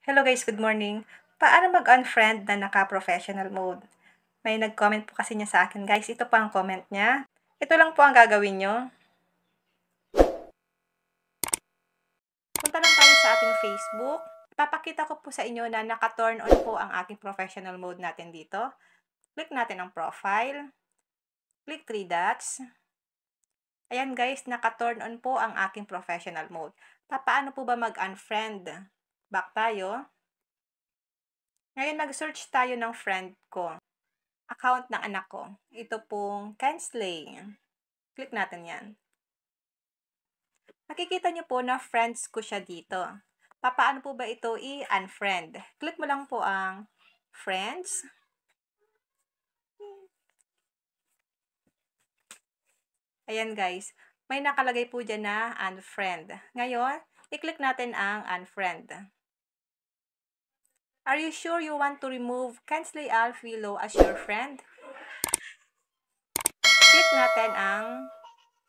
Hello guys, good morning. Paano mag-unfriend na naka-professional mode? May nag-comment po kasi niya sa akin guys. Ito pa ang comment niya. Ito lang po ang gagawin nyo. Punta lang tayo sa ating Facebook. Papakita ko po sa inyo na naka-turn on po ang aking professional mode natin dito. Click natin ang profile. Click 3 dots. Ayan guys, naka-turn on po ang aking professional mode. Paano po ba mag-unfriend? Back tayo. Ngayon, mag-search tayo ng friend ko. Account ng anak ko. Ito pong Kensley. Click natin yan. Makikita nyo po na friends ko siya dito. Paano po ba ito i-unfriend? Click mo lang po ang friends. Ayan guys. May nakalagay po dyan na unfriend. Ngayon, i-click natin ang unfriend. Are you sure you want to remove Kensley Alfilo as your friend? Click natin ang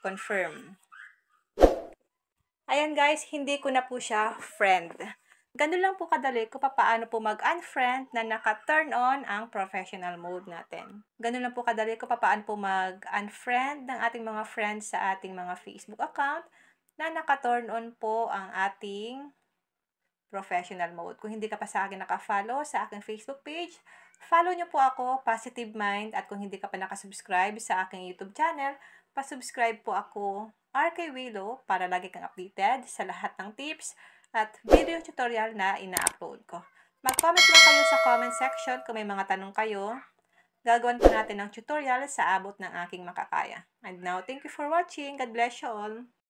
confirm. Ayan guys, hindi ko na po siya friend. Ganun lang po kadali kung paano po mag-unfriend na naka-turn on ang professional mode natin. Ganun lang po kadali kung paano po mag-unfriend ng ating mga friends sa ating mga Facebook account na naka-turn on po ang ating professional mode. Kung hindi ka pa sa akin naka-follow sa aking Facebook page, follow nyo po ako, Positive Mind, at kung hindi ka pa nakasubscribe sa aking YouTube channel, pasubscribe po ako, RK Willow, para lagi kang updated sa lahat ng tips at video tutorial na ina-upload ko. Mag-comment lang kayo sa comment section kung may mga tanong kayo. Gagawin po natin ng tutorial sa abot ng aking makakaya. And now, thank you for watching. God bless you all.